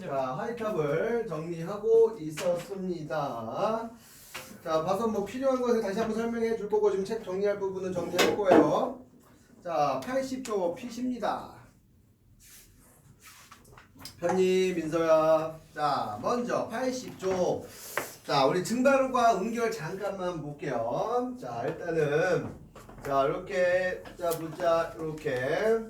자, 하이탑을 정리하고 있었습니다. 자, 봐서 뭐 필요한 것을 다시 한번 설명해 줄 거고 지금 책 정리할 부분은 정리할 거예요. 자, 80조 P입니다. 편히 민서야. 자, 먼저 80조. 자, 우리 증발과 응결 잠깐만 볼게요. 자, 일단은 자, 이렇게 자 보자. 이렇게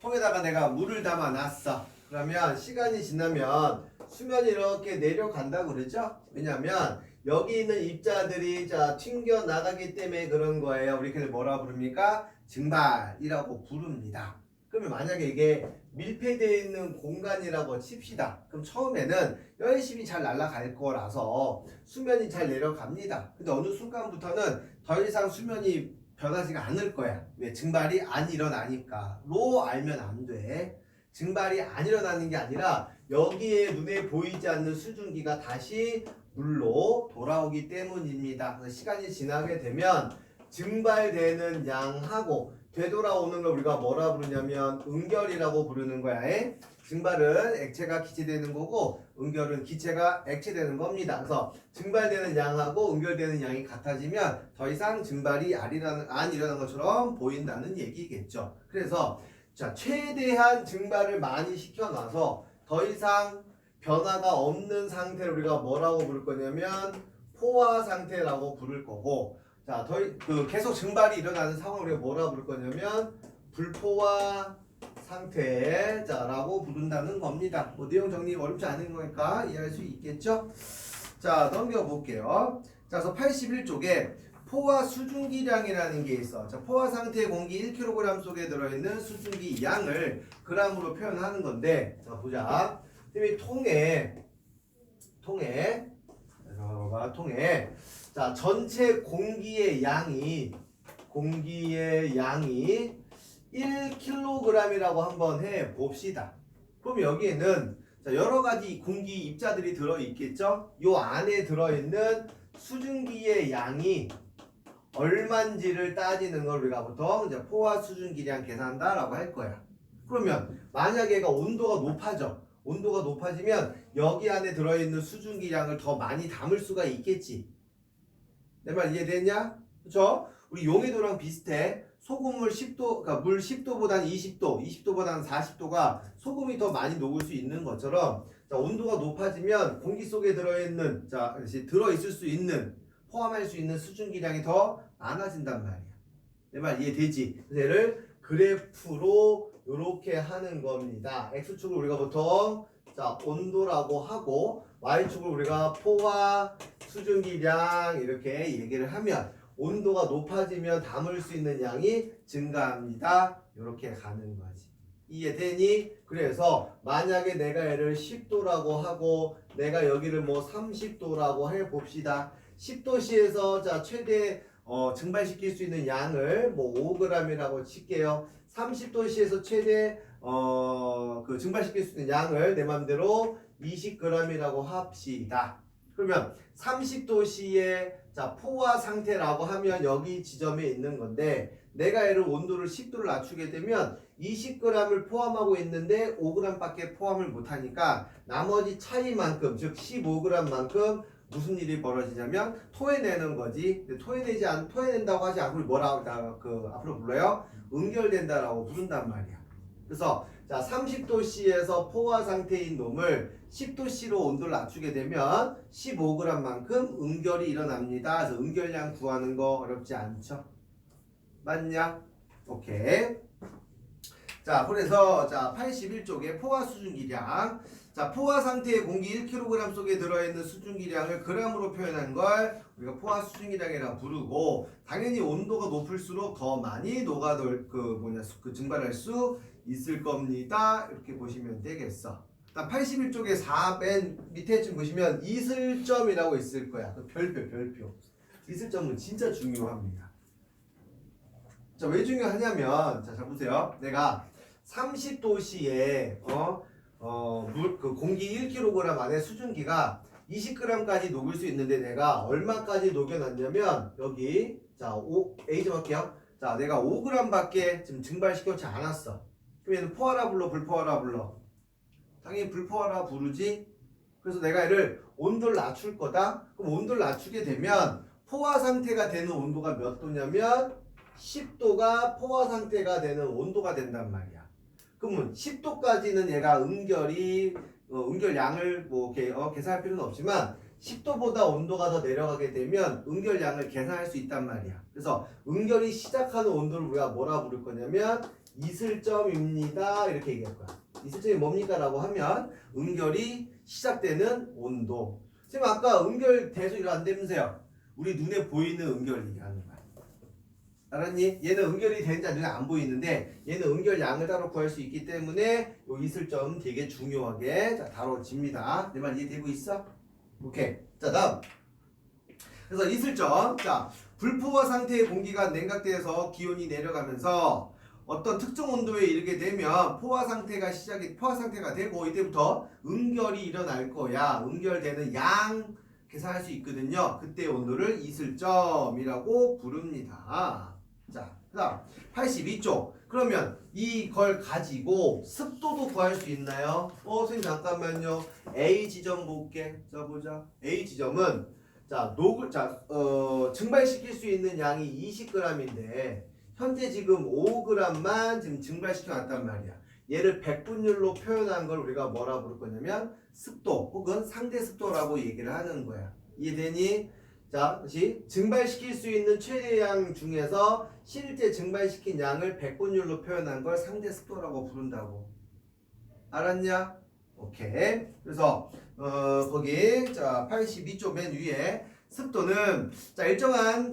통에다가 내가 물을 담아 놨어. 그러면 시간이 지나면 수면이 이렇게 내려간다고 그러죠? 왜냐면 여기 있는 입자들이 자 튕겨 나가기 때문에 그런 거예요. 우리 그걸 뭐라 부릅니까? 증발이라고 부릅니다. 그러면 만약에 이게 밀폐되어 있는 공간이라고 칩시다. 그럼 처음에는 열심히 잘 날아갈 거라서 수면이 잘 내려갑니다. 근데 어느 순간부터는 더 이상 수면이 변하지가 않을 거야. 왜? 증발이 안 일어나니까. 로 알면 안 돼. 증발이 안 일어나는 게 아니라 여기에 눈에 보이지 않는 수증기가 다시 물로 돌아오기 때문입니다. 그래서 시간이 지나게 되면 증발되는 양하고 되돌아오는 걸 우리가 뭐라 부르냐면 응결이라고 부르는 거야. 증발은 액체가 기체되는 거고 응결은 기체가 액체되는 겁니다. 그래서 증발되는 양하고 응결되는 양이 같아지면 더 이상 증발이 안 일어나는 것처럼 보인다는 얘기겠죠. 그래서 자, 최대한 증발을 많이 시켜놔서 더 이상 변화가 없는 상태를 우리가 뭐라고 부를 거냐면 포화 상태라고 부를 거고, 자, 계속 증발이 일어나는 상황을 우리가 뭐라고 부를 거냐면 불포화 상태라고 부른다는 겁니다. 뭐 내용 정리 어렵지 않은 거니까 이해할 수 있겠죠? 자, 넘겨볼게요. 자, 그래서 81쪽에 포화 수증기량이라는 게 있어. 자, 포화 상태의 공기 1kg 속에 들어있는 수증기 양을 g으로 표현하는 건데, 자, 보자. 이 통에 자, 전체 공기의 양이 1kg이라고 한번 해 봅시다. 그럼 여기에는 자, 여러 가지 공기 입자들이 들어 있겠죠? 요 안에 들어 있는 수증기의 양이 얼만지를 따지는 걸 우리가 보통 이제 포화 수증기량 계산한다라고 할 거야. 그러면 만약에 얘가 온도가 높아져. 온도가 높아지면 여기 안에 들어있는 수증기량을 더 많이 담을 수가 있겠지. 내 말 이해됐냐? 그쵸? 우리 용해도랑 비슷해. 소금물 10도, 그러니까 물 10도보다는 20도, 20도보다는 40도가 소금이 더 많이 녹을 수 있는 것처럼 자, 온도가 높아지면 공기 속에 들어있는 자, 들어있을 수 있는 포함할 수 있는 수증기량이 더 많아진단 말이야. 내 말 이해되지? 그래서 얘를 그래프로 이렇게 하는 겁니다. X축을 우리가 보통 자 온도라고 하고 Y축을 우리가 포화 수증기량 이렇게 얘기를 하면 온도가 높아지면 담을 수 있는 양이 증가합니다. 이렇게 가는 거지. 이해되니? 그래서 만약에 내가 얘를 10도라고 하고 내가 여기를 뭐 30도라고 해 봅시다. 10도씨에서 자 최대 증발시킬 수 있는 양을 뭐 5g이라고 칠게요. 30도씨에서 최대 증발시킬 수 있는 양을 내 맘대로 20g이라고 합시다. 그러면 30도씨의 자 포화 상태라고 하면 여기 지점에 있는 건데 내가 얘를 온도를 10도를 낮추게 되면 20g을 포함하고 있는데 5g밖에 포함을 못하니까 나머지 차이만큼 즉 15g만큼 무슨 일이 벌어지냐면 토해내는 거지. 근데 토해낸다고 하지 않고 뭐라고 앞으로 불러요? 응결된다라고 부른단 말이야. 그래서 자 30도씨에서 포화 상태인 놈을 10도씨로 온도를 낮추게 되면 15g만큼 응결이 일어납니다. 그래서 응결량 구하는 거 어렵지 않죠? 맞냐? 오케이. 자, 그래서 자 81쪽에 포화 수증기량. 자, 포화 상태의 공기 1kg 속에 들어있는 수증기량을 g으로 표현한 걸 우리가 포화 수증기량이라고 부르고 당연히 온도가 높을수록 더 많이 증발할 수 있을 겁니다. 이렇게 보시면 되겠어. 81쪽에 4맨 밑에쯤 보시면 이슬점이라고 있을 거야. 별표. 이슬점은 진짜 중요합니다. 자, 왜 중요하냐면 자, 보세요. 내가 30도씨에 공기 1kg 안에 수증기가 20g까지 녹을 수 있는데 내가 얼마까지 녹여놨냐면 여기 자 A 좀 할게요. 자, 내가 5g밖에 지금 증발시켜지 않았어. 그럼 얘는 포화라 불러 불포화라 불러? 당연히 불포화라 부르지. 그래서 내가 얘를 온도를 낮출 거다. 그럼 온도를 낮추게 되면 포화 상태가 되는 온도가 몇 도냐면 10도가 포화 상태가 되는 온도가 된단 말이야. 그러면 10도까지는 얘가 응결량을 뭐 계산할 필요는 없지만 10도보다 온도가 더 내려가게 되면 응결량을 계산할 수 있단 말이야. 그래서 응결이 시작하는 온도를 우리가 뭐라 부를 거냐면 이슬점입니다. 이렇게 얘기할 거야. 이슬점이 뭡니까? 라고 하면 응결이 시작되는 온도. 지금 아까 응결 대소 일어난다면서요. 우리 눈에 보이는 응결 얘기하는 거야. 알았니? 얘는 응결이 되는지 눈에 안 보이는데 얘는 응결량을 따로 구할 수 있기 때문에 이 이슬점 되게 중요하게 다뤄집니다. 내 말 이해되고 있어? 오케이. 자, 다음. 그래서 이슬점. 자, 불포화 상태의 공기가 냉각돼서 기온이 내려가면서 어떤 특정 온도에 이르게 되면 포화 상태가 되고 이때부터 응결이 일어날 거야. 응결되는 양 계산할 수 있거든요. 그때 온도를 이슬점이라고 부릅니다. 자, 그다음 82쪽. 그러면 이걸 가지고 습도도 구할 수 있나요? 선생님 잠깐만요. A 지점 볼게. 자, 보자. A 지점은 증발시킬 수 있는 양이 20g인데 현재 지금 5g만 지금 증발시켜 놨단 말이야. 얘를 백분율로 표현한 걸 우리가 뭐라 부를 거냐면 습도 혹은 상대 습도라고 얘기를 하는 거야. 이해되니? 자, 다시 증발시킬 수 있는 최대양 중에서 실제 증발시킨 양을 백분율로 표현한 걸 상대 습도라고 부른다고. 알았냐? 오케이. 그래서 거기 82쪽 맨 위에 습도는 일정한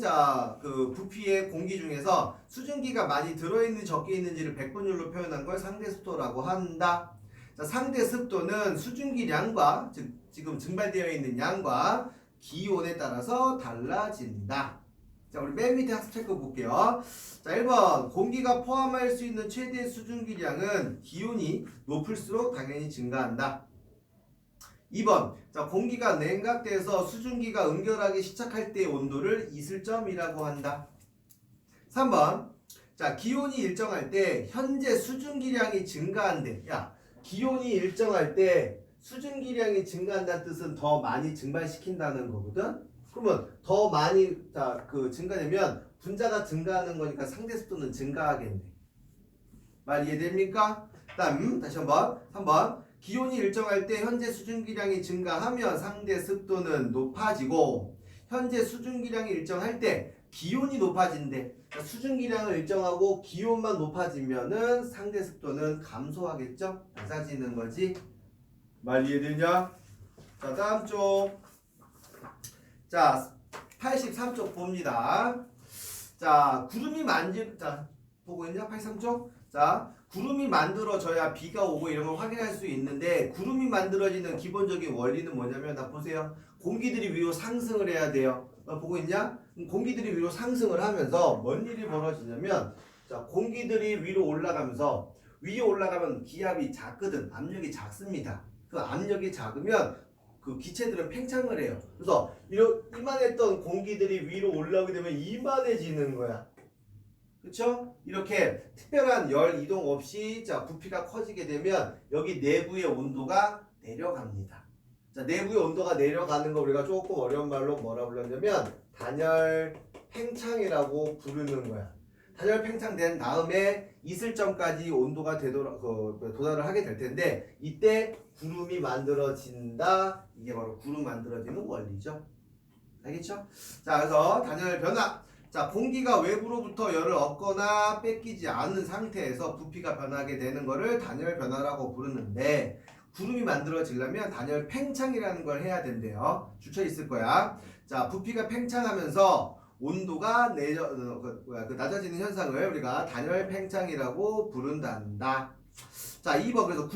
그 부피의 공기 중에서 수증기가 많이 들어있는지 적게 있는지를 백분율로 표현한 걸 상대 습도라고 한다. 자, 상대 습도는 수증기량과 즉 지금 증발되어 있는 양과 기온에 따라서 달라진다. 자, 우리 맨 밑에 학습 체크 볼게요. 자, 1번 공기가 포함할 수 있는 최대 수증기량은 기온이 높을수록 당연히 증가한다. 2번 공기가 냉각돼서 수증기가 응결하기 시작할 때의 온도를 이슬점이라고 한다. 3번 기온이 일정할 때 현재 수증기량이 증가한대. 야, 기온이 일정할 때 수증기량이 증가한다는 뜻은 더 많이 증발시킨다는 거거든. 그러면 더 많이 증가되면 분자가 증가하는 거니까 상대 습도는 증가하겠네. 말 이해됩니까? 다음 다시 한번 3번 기온이 일정할 때 현재 수증기량이 증가하면 상대 습도는 높아지고 현재 수증기량이 일정할 때 기온이 높아진대. 그러니까 수증기량을 일정하고 기온만 높아지면은 상대 습도는 감소하겠죠? 낮아지는 거지. 말 이해되냐? 자, 다음 쪽. 자, 83쪽 봅니다. 자, 보고 있냐? 83쪽? 자, 구름이 만들어져야 비가 오고 이런 걸 확인할 수 있는데 구름이 만들어지는 기본적인 원리는 뭐냐면 보세요. 공기들이 위로 상승을 해야 돼요. 보고 있냐? 공기들이 위로 상승을 하면서 뭔 일이 벌어지냐면 공기들이 위로 올라가면서 위에 올라가면 기압이 작거든. 압력이 작습니다. 그 압력이 작으면 그 기체들은 팽창을 해요. 그래서 이만했던 공기들이 위로 올라오게 되면 이만해지는 거야. 그쵸? 이렇게 특별한 열 이동 없이 부피가 커지게 되면 여기 내부의 온도가 내려갑니다. 내부의 온도가 내려가는 거 우리가 조금 어려운 말로 뭐라 불렀냐면 단열 팽창이라고 부르는 거야. 단열 팽창된 다음에 이슬점까지 온도가 도달을 하게 될 텐데 이때 구름이 만들어진다. 이게 바로 구름 만들어지는 원리죠. 알겠죠? 자, 그래서 단열 변화. 자, 공기가 외부로부터 열을 얻거나 뺏기지 않은 상태에서 부피가 변하게 되는 것을 단열 변화라고 부르는데 구름이 만들어지려면 단열 팽창이라는 걸 해야 된대요. 주쳐 있을 거야. 자, 부피가 팽창하면서 온도가 낮아지는 현상을 우리가 단열 팽창이라고 부른단다. 자, 2번 그래서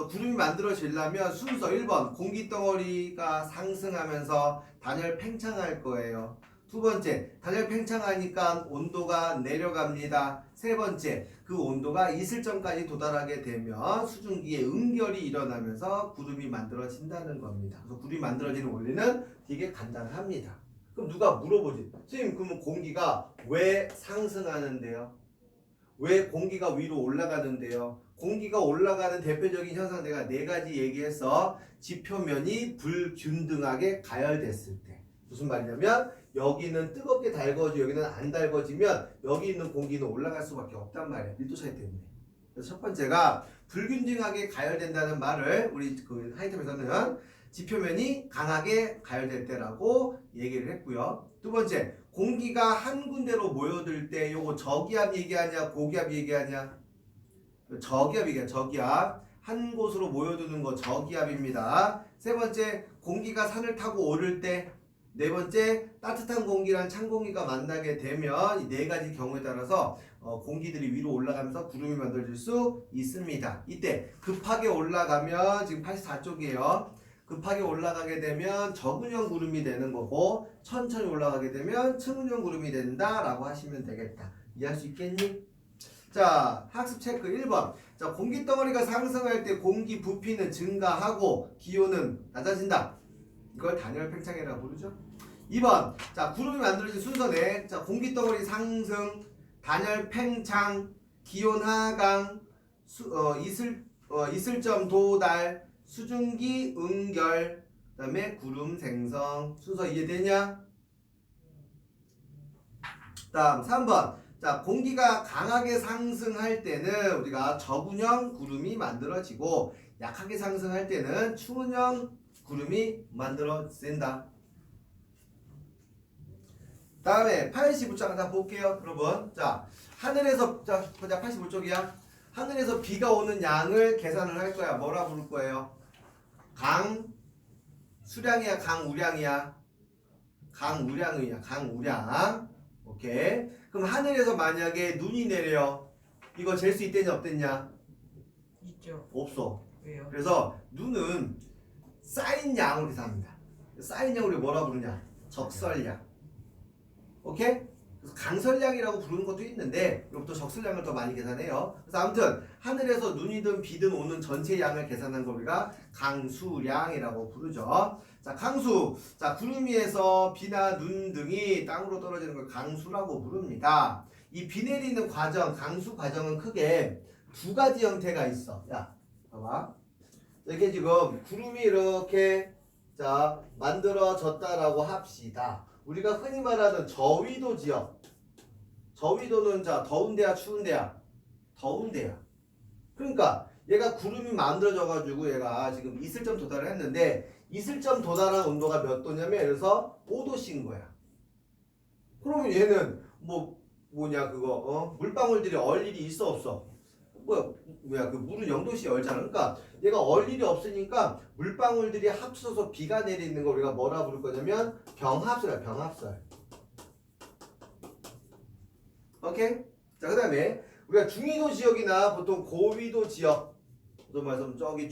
구름이 만들어지려면 순서 1번 공기 덩어리가 상승하면서 단열 팽창할 거예요. 두 번째, 단열 팽창하니까 온도가 내려갑니다. 세 번째, 그 온도가 이슬점까지 도달하게 되면 수증기의 응결이 일어나면서 구름이 만들어진다는 겁니다. 그래서 구름이 만들어지는 원리는 되게 간단합니다. 그럼 누가 물어보지? 선생님, 그러면 공기가 왜 상승하는데요? 왜 공기가 위로 올라가는데요? 공기가 올라가는 대표적인 현상 내가 네 가지 얘기해서 지표면이 불균등하게 가열됐을 때 무슨 말이냐면 여기는 뜨겁게 달궈지고 여기는 안 달궈지면 여기 있는 공기는 올라갈 수밖에 없단 말이에요. 밀도 차이 때문에. 그래서 첫 번째가 불균등하게 가열된다는 말을 우리 그 하이템에서는 지표면이 강하게 가열될 때라고 얘기를 했고요. 두 번째, 공기가 한 군데로 모여들 때 요거 저기압 얘기하냐 고기압 얘기하냐? 저기압 얘기야. 저기압. 한 곳으로 모여드는 거 저기압입니다. 세 번째, 공기가 산을 타고 오를 때. 네 번째, 따뜻한 공기랑 찬 공기가 만나게 되면 이 네 가지 경우에 따라서 공기들이 위로 올라가면서 구름이 만들어질 수 있습니다. 이때 급하게 올라가면 지금 84쪽이에요. 급하게 올라가게 되면 저근형 구름이 되는 거고 천천히 올라가게 되면 측은형 구름이 된다라고 하시면 되겠다. 이해할 수 있겠니? 자, 학습 체크 1번. 자, 공기 덩어리가 상승할 때 공기 부피는 증가하고 기온은 낮아진다. 이걸 단열 팽창이라고 부르죠. 2번. 자, 구름이 만들어진 순서네. 자, 공기 덩어리 상승, 단열 팽창, 기온 하강, 이슬점 도달, 수증기 응결, 그다음에 구름 생성. 순서 이해되냐? 다음 3번. 자, 공기가 강하게 상승할 때는 우리가 저군형 구름이 만들어지고 약하게 상승할 때는 추운형 구름이 만들어진다. 다음에 85쪽 하나 볼게요, 여러분. 자, 하늘에서 자, 보자. 85쪽이야. 하늘에서 비가 오는 양을 계산을 할 거야. 뭐라 부를 거예요? 강수량이야, 강우량이야? 강우량이야, 강우량. 오케이. 그럼 하늘에서 만약에 눈이 내려. 이거 잴 수 있겠냐, 없겠냐? 있죠. 없어. 왜요? 그래서 눈은 쌓인 양으로 계산합니다. 쌓인 양을 우리 뭐라 부르냐? 적설량. 오케이? 그래서 강설량이라고 부르는 것도 있는데 이것도 적설량을 더 많이 계산해요. 그래서 아무튼 하늘에서 눈이든 비든 오는 전체 양을 계산한 거 우리가 강수량이라고 부르죠. 자, 강수. 자, 구름 위에서 비나 눈 등이 땅으로 떨어지는 걸 강수라고 부릅니다. 이 비 내리는 과정, 강수 과정은 크게 두 가지 형태가 있어. 야, 봐봐. 이게 지금 구름이 이렇게 자 만들어졌다라고 합시다. 우리가 흔히 말하는 저위도 지역. 저위도는 자 더운 데야 추운 데야? 더운 데야. 그러니까 얘가 구름이 만들어져 가지고 얘가 지금 이슬점 도달을 했는데 이슬점 도달한 온도가 몇 도냐면 그래서 5도씨인 거야. 그러면 얘는 뭐냐 그거 물방울들이 얼 일이 있어 없어? 뭐야 그 물은 0도씨 얼잖아. 그러니까 얘가 얼 일이 없으니까 물방울들이 합쳐서 비가 내리는 거 우리가 뭐라 부를 거냐면 병합설이야. 병합설. 오케이? 자, 그 다음에 우리가 중위도 지역이나 보통 고위도 지역 또 말하자면 저기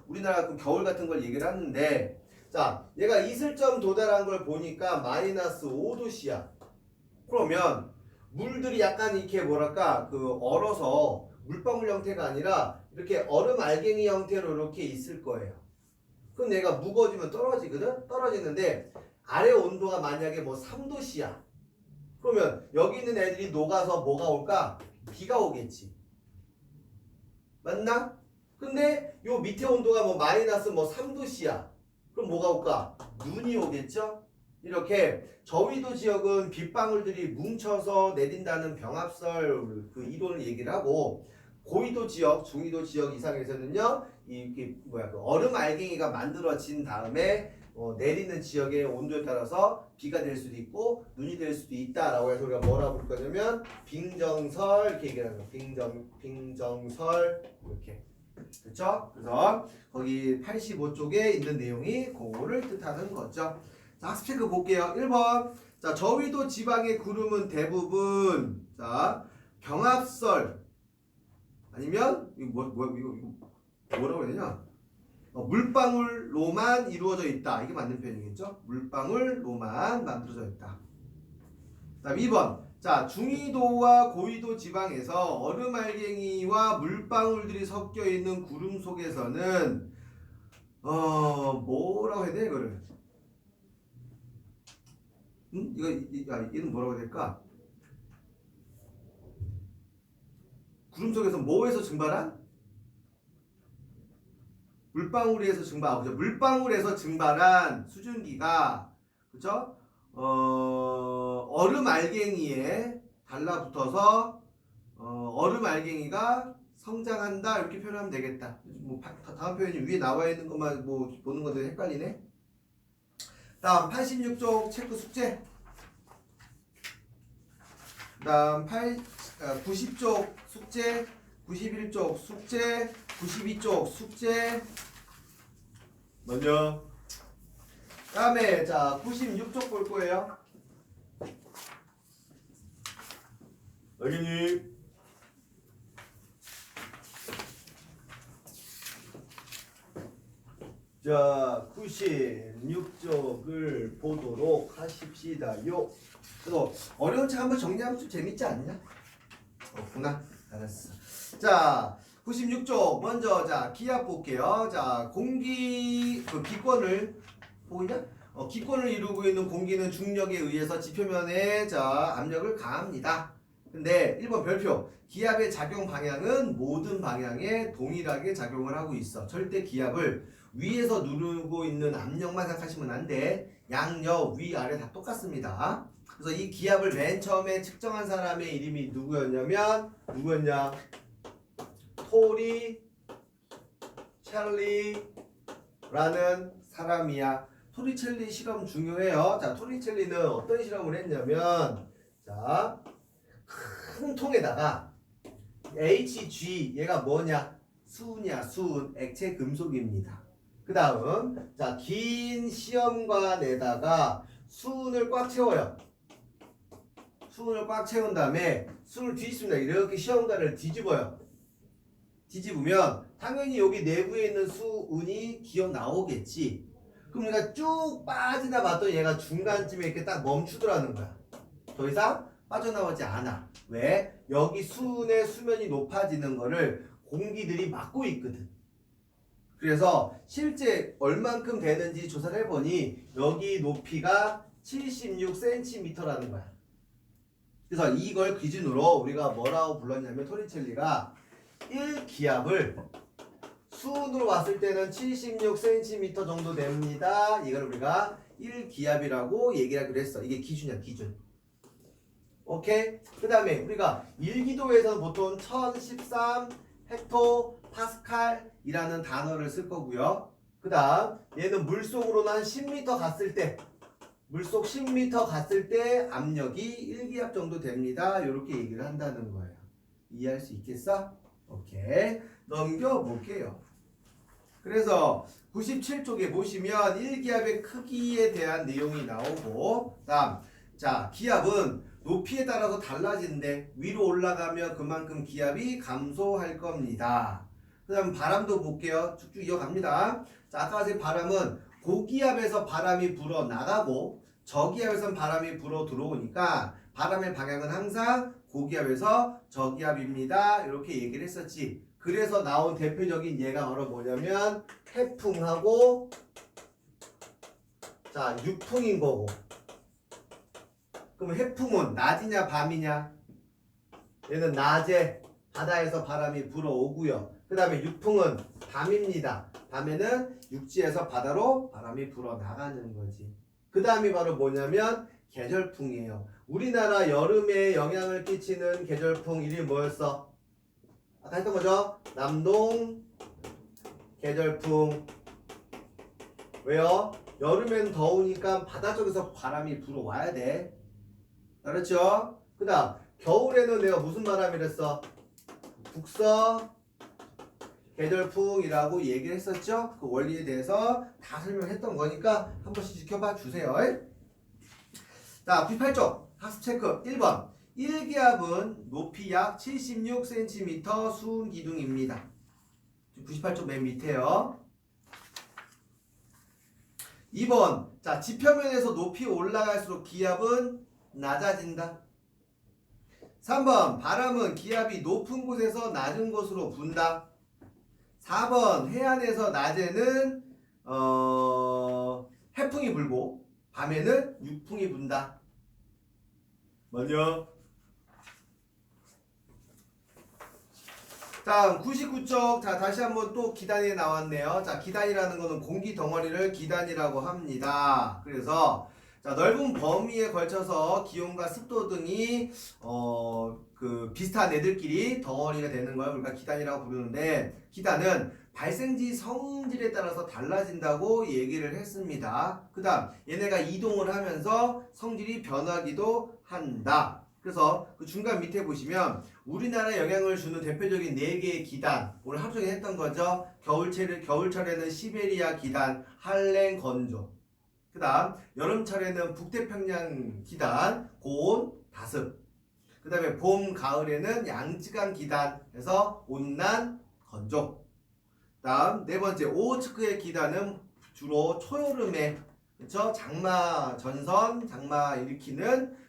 우리나라 그 겨울 같은 걸 얘기를 하는데 자 얘가 이슬점 도달한 걸 보니까 마이너스 5도씨야. 그러면 물들이 약간 이렇게 뭐랄까 그 얼어서 물방울 형태가 아니라 이렇게 얼음 알갱이 형태로 이렇게 있을 거예요. 그럼 얘가 무거워지면 떨어지거든? 떨어지는데 아래 온도가 만약에 뭐 3도씨야. 그러면 여기 있는 애들이 녹아서 뭐가 올까? 비가 오겠지. 맞나? 근데 요 밑에 온도가 뭐 마이너스 뭐 3도씨야. 그럼 뭐가 올까? 눈이 오겠죠? 이렇게 저위도 지역은 빗방울들이 뭉쳐서 내린다는 병합설 그 이론을 얘기를 하고 고위도 지역, 중위도 지역 이상에서는요 이게 뭐야 그 얼음 알갱이가 만들어진 다음에 내리는 지역의 온도에 따라서 비가 될 수도 있고 눈이 될 수도 있다라고 해서 우리가 뭐라 부를 거냐면 빙정설 이렇게 얘기하는 거예요. 빙정설 이렇게. 그렇죠? 그래서 거기 85쪽에 있는 내용이 그거를 뜻하는 거죠. 자, 학습 체크 볼게요. 1번. 자, 저위도 지방의 구름은 대부분 자, 병합설 아니면 이거 이거 뭐라고 해야 되냐? 물방울로만 이루어져 있다. 이게 맞는 표현이겠죠? 물방울로만 만들어져 있다. 다음 2번. 자, 중위도와 고위도 지방에서 얼음 알갱이와 물방울들이 섞여 있는 구름 속에서는 뭐라고 해야 돼 이거를? 얘는 뭐라고 해야 될까? 구름 속에서 뭐에서 증발한? 물방울에서 그죠? 물방울에서 증발한 수증기가 그죠? 얼음 알갱이에 달라붙어서 얼음 알갱이가 성장한다 이렇게 표현하면 되겠다. 뭐 다음 표현이 위에 나와 있는 것만 뭐 보는 건데 헷갈리네. 다음 86쪽 체크 숙제. 다음 90쪽 숙제, 91쪽 숙제, 92쪽 숙제. 먼저 다음에 자 96쪽 볼 거예요. 여기님. 자 96쪽을 보도록 하십시다요. 그래서 어려운 책 한번 정리하면 좀 재밌지 않냐? 없구나. 알았어. 자 96쪽 먼저 자 기압 볼게요. 자 공기 기권을 보이냐? 기권을 이루고 있는 공기는 중력에 의해서 지표면에 자 압력을 가합니다. 근데 1번 별표 기압의 작용 방향은 모든 방향에 동일하게 작용을 하고 있어. 절대 기압을 위에서 누르고 있는 압력만 생각하시면 안 돼. 양옆 위아래 다 똑같습니다. 그래서 이 기압을 맨 처음에 측정한 사람의 이름이 누구였냐? 토리첼리라는 사람이야. 토리첼리 실험 중요해요. 자, 토리첼리는 어떤 실험을 했냐면 자, 큰 통에다가 Hg 얘가 뭐냐? 수은이야, 수은. 액체 금속입니다. 그 다음 자, 긴 시험관에다가 수은을 꽉 채워요. 수은을 꽉 채운 다음에 수를 뒤집습니다. 이렇게 시험관을 뒤집어요. 뒤집으면 당연히 여기 내부에 있는 수은이 기어 나오겠지. 그럼 우리가 쭉 빠지다 봤더니 얘가 중간쯤에 이렇게 딱 멈추더라는 거야. 더 이상 빠져나오지 않아. 왜? 여기 수은의 수면이 높아지는 거를 공기들이 막고 있거든. 그래서 실제 얼만큼 되는지 조사를 해보니 여기 높이가 76cm라는 거야. 그래서 이걸 기준으로 우리가 뭐라고 불렀냐면 토리첼리가 1기압을 수은으로 봤을 때는 76cm 정도 됩니다. 이걸 우리가 1기압이라고 얘기를 하기로 했어. 이게 기준이야, 기준. 오케이? 그 다음에 우리가 1기도에서는 보통 1013 헥토파스칼이라는 단어를 쓸 거고요. 그 다음 얘는 물속으로는 한 10m 갔을 때 물속 10m 갔을 때 압력이 1기압 정도 됩니다. 이렇게 얘기를 한다는 거예요. 이해할 수 있겠어? 오케이. 넘겨볼게요. 그래서 97쪽에 보시면 1기압의 크기에 대한 내용이 나오고 다음 자 기압은 높이에 따라서 달라지는데 위로 올라가면 그만큼 기압이 감소할 겁니다. 그 다음 바람도 볼게요. 쭉쭉 이어갑니다. 자 아까 제 바람은 고기압에서 바람이 불어 나가고 저기압에선 바람이 불어 들어오니까 바람의 방향은 항상 고기압에서 저기압입니다. 이렇게 얘기를 했었지. 그래서 나온 대표적인 예가 바로 뭐냐면 태풍하고 자 유풍인 거고. 그럼 해풍은 낮이냐 밤이냐? 얘는 낮에 바다에서 바람이 불어오고요. 그 다음에 유풍은 밤입니다. 밤에는 육지에서 바다로 바람이 불어나가는 거지. 그 다음이 바로 뭐냐면 계절풍이에요. 우리나라 여름에 영향을 끼치는 계절풍 이름이 뭐였어? 아까 했던 거죠? 남동 계절풍. 왜요? 여름엔 더우니까 바다 쪽에서 바람이 불어와야 돼. 알았죠? 그 다음 겨울에는 내가 무슨 바람이랬어? 북서 계절풍이라고 얘기를 했었죠? 그 원리에 대해서 다 설명했던 거니까 한 번씩 지켜봐 주세요. 자 98쪽 학습 체크 1번 1기압은 높이 약 76cm 수은 기둥입니다. 98쪽 맨 밑에요. 2번 자 지표면에서 높이 올라갈수록 기압은 낮아진다. 3번 바람은 기압이 높은 곳에서 낮은 곳으로 분다. 4번 해안에서 낮에는 해풍이 불고 밤에는 육풍이 분다. 먼저 다음 99쪽. 자, 다시 한번 또 기단이 나왔네요. 자, 기단이라는 거는 공기 덩어리를 기단이라고 합니다. 그래서 자, 넓은 범위에 걸쳐서 기온과 습도 등이 비슷한 애들끼리 덩어리가 되는 걸 우리가 기단이라고 부르는데, 기단은 발생지 성질에 따라서 달라진다고 얘기를 했습니다. 그 다음 얘네가 이동을 하면서 성질이 변하기도 한다. 그래서 그 중간 밑에 보시면 우리나라에 영향을 주는 대표적인 4개의 기단, 오늘 하루 종일 했던 거죠. 겨울철에는 시베리아 기단, 한랭 건조. 그 다음 여름철에는 북태평양 기단, 고온, 다습. 그 다음에 봄, 가을에는 양쯔강 기단 해서 온난, 건조. 다음 4번째 오호츠크의 기단은 주로 초여름에, 그쵸? 장마 전선, 장마 일으키는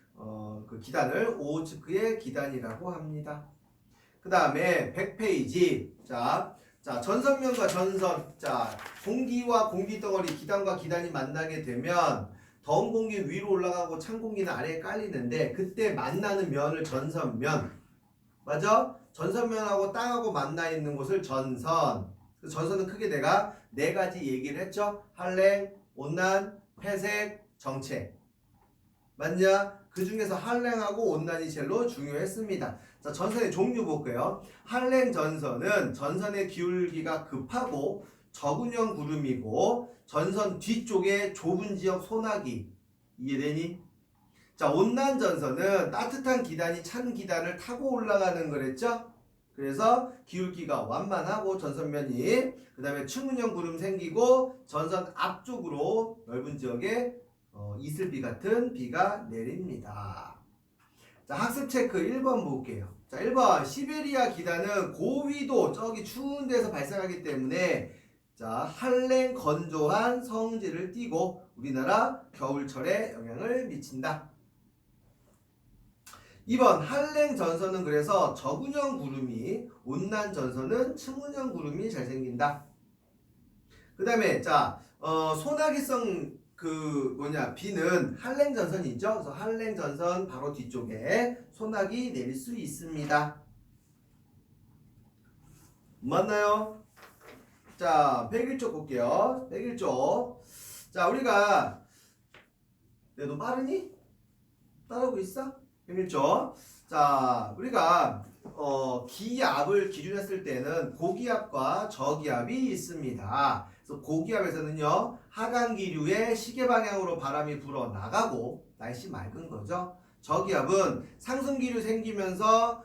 그 기단을 오호츠크의 기단이라고 합니다. 그 다음에 100페이지. 자, 전선면과 전선. 자, 공기와 공기덩어리, 기단과 기단이 만나게 되면 더운 공기 위로 올라가고 찬 공기는 아래에 깔리는데, 그때 만나는 면을 전선면. 맞아? 전선면하고 땅하고 만나 있는 곳을 전선. 전선은 크게 내가 4가지 얘기를 했죠. 한랭, 온난, 회색, 정체. 맞냐? 그 중에서 한랭하고 온난이 제일로 중요했습니다. 자, 전선의 종류 볼게요. 한랭 전선은 전선의 기울기가 급하고 저근형 구름이고, 전선 뒤쪽에 좁은 지역 소나기. 이해되니? 자, 온난 전선은 따뜻한 기단이 찬 기단을 타고 올라가는 거랬죠? 그래서 기울기가 완만하고 전선면이, 그 다음에 충문형 구름 생기고 전선 앞쪽으로 넓은 지역에 이슬비 같은 비가 내립니다. 자, 학습 체크 1번 볼게요. 자, 1번 시베리아 기단은 고위도 저기 추운 데서 발생하기 때문에 자, 한랭 건조한 성질을 띠고 우리나라 겨울철에 영향을 미친다. 2번 한랭 전선은 그래서 저근형 구름이, 온난 전선은 측문형 구름이 잘 생긴다. 그 다음에 자, 소나기성 비는 한랭 전선이 있죠. 그래서 한랭 전선 바로 뒤쪽에 소나기 내릴 수 있습니다. 맞나요? 자, 101쪽 볼게요. 101쪽. 자, 우리가 너 빠르니? 따라오고 있어? 101쪽. 자, 우리가 기압을 기준했을 때는 고기압과 저기압이 있습니다. 그래서 고기압에서는요, 하강기류의 시계 방향으로 바람이 불어 나가고 날씨 맑은 거죠. 저기압은 상승기류 생기면서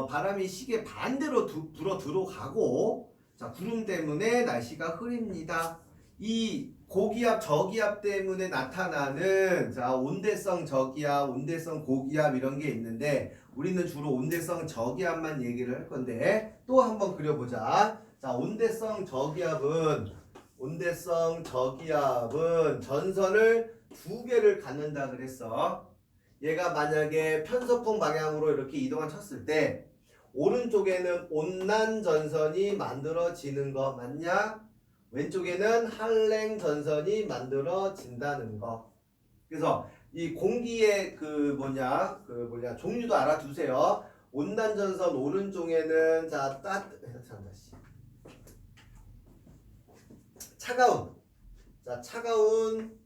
바람이 시계 반대로 불어 들어가고, 자, 구름 때문에 날씨가 흐립니다. 이 고기압, 저기압 때문에 나타나는 자, 온대성 저기압, 온대성 고기압 이런 게 있는데, 우리는 주로 온대성 저기압만 얘기를 할 건데 또 한번 그려보자. 자, 온대성 저기압은 전선을 2개를 갖는다 그랬어. 얘가 만약에 편서풍 방향으로 이렇게 이동을 쳤을 때 오른쪽에는 온난 전선이 만들어지는 거 맞냐? 왼쪽에는 한랭 전선이 만들어진다는 거. 그래서 이 공기의 종류도 알아두세요. 온난 전선 오른쪽에는 차가운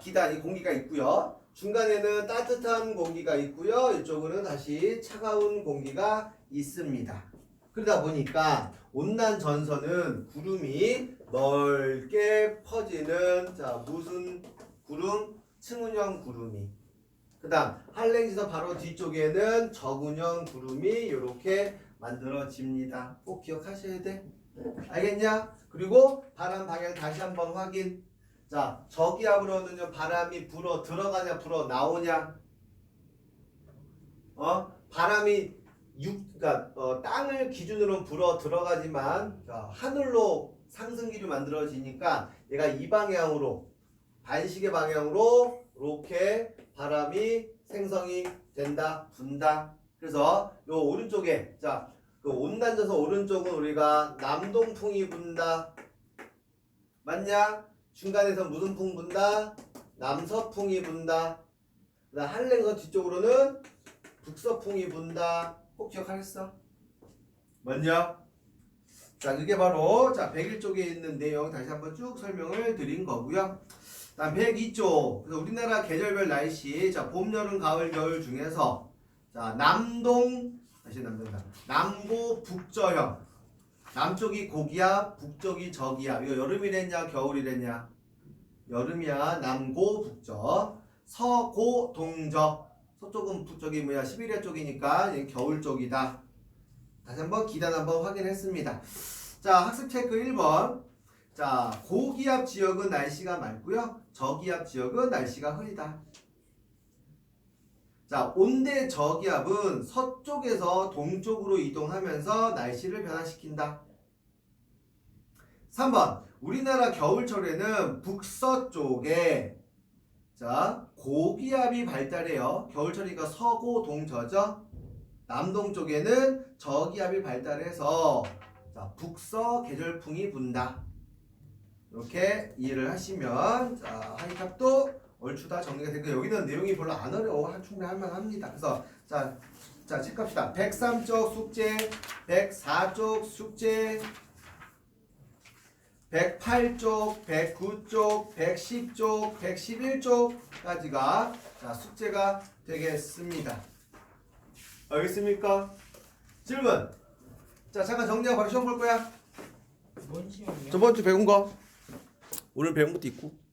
기단이 공기가 있고요. 중간에는 따뜻한 공기가 있고요. 이쪽으로는 다시 차가운 공기가 있습니다. 그러다 보니까 온난 전선은 구름이 넓게 퍼지는 무슨 구름? 측문형 구름이. 그 다음 한랭지선 바로 뒤쪽에는 저근형 구름이 이렇게 만들어집니다. 꼭 기억하셔야 돼. 알겠냐? 그리고 바람 방향 다시 한번 확인. 자, 저기압으로는요, 바람이 불어 들어가냐 불어 나오냐? 바람이 땅을 기준으로 불어 들어가지만 하늘로 상승기류 만들어지니까 얘가 이 방향으로, 반시계 방향으로 이렇게 바람이 생성이 된다, 분다. 그래서 요 오른쪽에 그 온난전선 오른쪽은 우리가 남동풍이 분다. 맞냐? 중간에서 무슨 풍 분다? 남서풍이 분다. 그다음 한랭선 뒤쪽으로는 북서풍이 분다. 꼭 기억하겠어? 맞냐? 자, 그게 바로 자 101쪽에 있는 내용 다시 한번 쭉 설명을 드린 거고요. 다음 102쪽. 그래서 우리나라 계절별 날씨 자 봄, 여름, 가을, 겨울 중에서 자 남동 다시 남고 북저형 남쪽이 고기압, 북쪽이 저기압. 이거 여름이랬냐 겨울이랬냐? 여름이야. 남고 북저. 서고 동저. 서쪽은 북쪽이 뭐야? 시베리아 쪽이니까 얘는 겨울 쪽이다. 다시 한번 기단 한번 확인했습니다. 자, 학습 체크 1번. 자, 고기압 지역은 날씨가 맑고요. 저기압 지역은 날씨가 흐리다. 자, 온대 저기압은 서쪽에서 동쪽으로 이동하면서 날씨를 변화시킨다. 3번. 우리나라 겨울철에는 북서쪽에 자, 고기압이 발달해요. 겨울철이니까 서고 동저죠. 남동쪽에는 저기압이 발달해서 자, 북서 계절풍이 분다. 이렇게 이해를 하시면 자, 하이탑도 얼추 다 정리가 되고 여기는 내용이 별로 안 어려워. 충분히 할만합니다. 그래서 자 체크합시다. 103쪽 숙제, 104쪽 숙제, 108쪽, 109쪽, 110쪽, 111쪽까지가 자, 숙제가 되겠습니다. 알겠습니까? 질문. 자, 잠깐 정리하고 바로 시험 볼 거야. 뭔 시험이야? 저번 주 배운 거. 오늘 배운 것도 있고.